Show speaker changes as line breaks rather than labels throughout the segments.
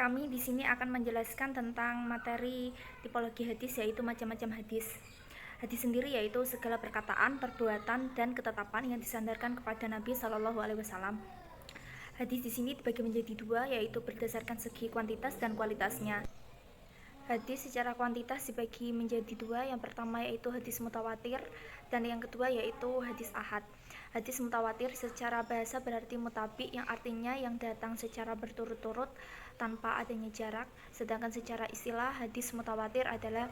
Kami di sini akan menjelaskan tentang materi tipologi hadis, yaitu macam-macam hadis. Hadis sendiri yaitu segala perkataan, perbuatan, dan ketetapan yang disandarkan kepada Nabi Shallallahu Alaihi Wasallam. Hadis di sini dibagi menjadi dua, yaitu berdasarkan segi kuantitas dan kualitasnya. Hadis secara kuantitas dibagi menjadi dua. Yang pertama yaitu hadis mutawatir, dan yang kedua yaitu hadis ahad. Hadis mutawatir secara bahasa berarti mutabi, yang artinya yang datang secara berturut-turut tanpa adanya jarak. Sedangkan secara istilah, hadis mutawatir adalah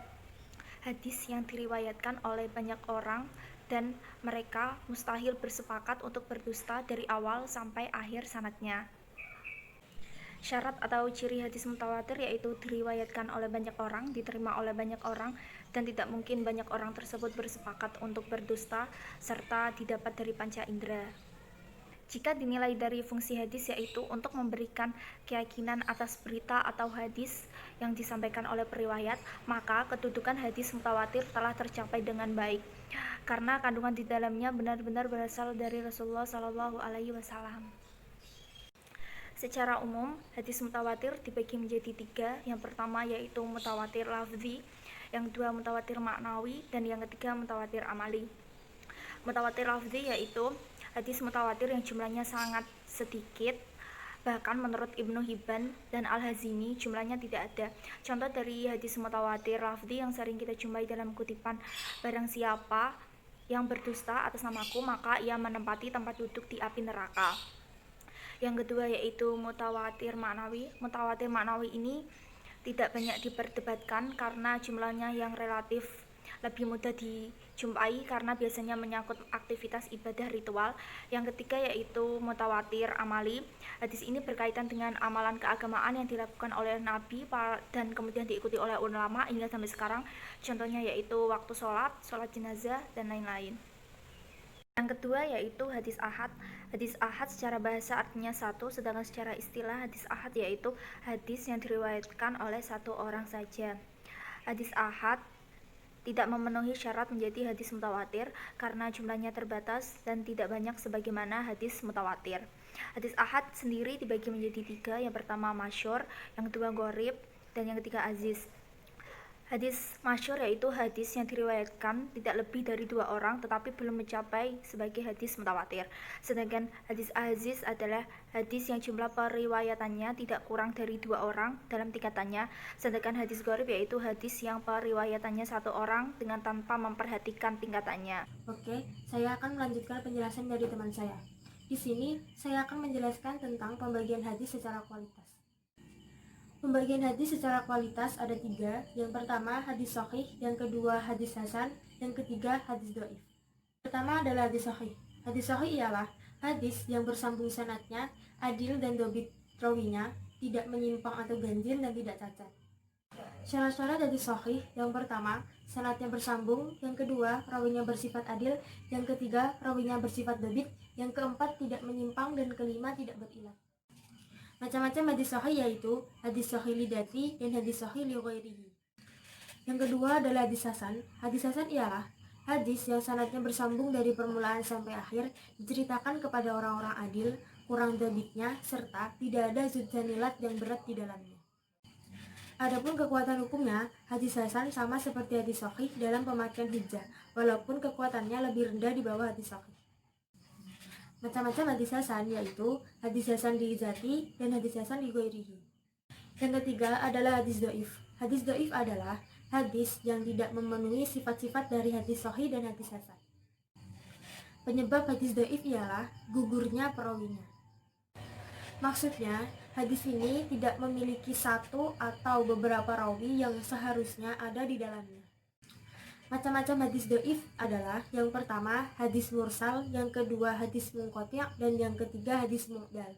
hadis yang diriwayatkan oleh banyak orang dan mereka mustahil bersepakat untuk berdusta dari awal sampai akhir sanadnya. Syarat atau ciri hadis mutawatir yaitu diriwayatkan oleh banyak orang, diterima oleh banyak orang, dan tidak mungkin banyak orang tersebut bersepakat untuk berdusta, serta didapat dari panca indera. Jika dinilai dari fungsi hadis yaitu untuk memberikan keyakinan atas berita atau hadis yang disampaikan oleh periwayat, maka kedudukan hadis mutawatir telah tercapai dengan baik, karena kandungan di dalamnya benar-benar berasal dari Rasulullah Shallallahu Alaihi Wasallam. Secara umum, hadis mutawatir dibagi menjadi tiga. Yang pertama yaitu mutawatir lafzi, yang kedua mutawatir maknawi, dan yang ketiga mutawatir amali. Mutawatir lafzi yaitu hadis mutawatir yang jumlahnya sangat sedikit, bahkan menurut Ibnu Hibban dan Al-Hazimi jumlahnya tidak ada. Contoh dari hadis mutawatir lafzi yang sering kita jumpai dalam kutipan, barang siapa yang berdusta atas namaku maka ia menempati tempat duduk di api neraka. Yang kedua yaitu mutawatir maknawi. Mutawatir maknawi ini tidak banyak diperdebatkan karena jumlahnya yang relatif lebih mudah dijumpai karena biasanya menyangkut aktivitas ibadah ritual. Yang ketiga yaitu mutawatir amali. Hadis ini berkaitan dengan amalan keagamaan yang dilakukan oleh Nabi dan kemudian diikuti oleh ulama hingga sampai sekarang. Contohnya yaitu waktu sholat jenazah, dan lain-lain. Yang kedua yaitu hadis ahad. Hadis ahad secara bahasa artinya satu, sedangkan secara istilah hadis ahad yaitu hadis yang diriwayatkan oleh satu orang saja. Hadis ahad tidak memenuhi syarat menjadi hadis mutawatir karena jumlahnya terbatas dan tidak banyak sebagaimana hadis mutawatir. Hadis ahad sendiri dibagi menjadi tiga. Yang pertama masyhur, yang kedua gharib, dan yang ketiga aziz. Hadis masyhur yaitu hadis yang diriwayatkan tidak lebih dari dua orang tetapi belum mencapai sebagai hadis mutawatir. Sedangkan hadis aziz adalah hadis yang jumlah periwayatannya tidak kurang dari dua orang dalam tingkatannya. Sedangkan hadis gharib yaitu hadis yang periwayatannya satu orang dengan tanpa memperhatikan tingkatannya.
Oke, saya akan melanjutkan penjelasan dari teman saya. Di sini saya akan menjelaskan tentang pembagian hadis secara kualitas. Pembagian hadis secara kualitas ada tiga. Yang pertama hadis sahih, yang kedua hadis hasan, yang ketiga hadis dhaif. Pertama adalah hadis sahih. Hadis sahih ialah hadis yang bersambung sanadnya, adil dan dhabit rawinya, tidak menyimpang atau ganjil dan tidak cacat. Syarat-syarat hadis sahih: yang pertama, sanadnya bersambung, yang kedua, rawinya bersifat adil, yang ketiga, rawinya bersifat dhabit, yang keempat, tidak menyimpang, dan kelima, tidak berilat. Macam-macam hadis sahih yaitu hadis sahih lidati dan hadis sahih li ghairihi. Yang kedua adalah hadis hasan. Hadis hasan ialah hadis yang sanadnya bersambung dari permulaan sampai akhir, diceritakan kepada orang-orang adil, kurang dhabitnya, serta tidak ada zudzanilat yang berat di dalamnya. Adapun kekuatan hukumnya, hadis hasan sama seperti hadis sahih dalam pemakaian hujjah, walaupun kekuatannya lebih rendah di bawah hadis sahih. Macam-macam hadis hasan yaitu hadis hasan li zati dan hadis hasan li ghairihi. Yang ketiga adalah hadis dhaif. Hadis dhaif adalah hadis yang tidak memenuhi sifat-sifat dari hadis sahih dan hadis hasan. Penyebab hadis dhaif ialah gugurnya perawinya. Maksudnya, hadis ini tidak memiliki satu atau beberapa rawi yang seharusnya ada di dalamnya. Macam-macam hadis dhaif adalah yang pertama hadis mursal, yang kedua hadis munqati', dan yang ketiga hadis mu'dal.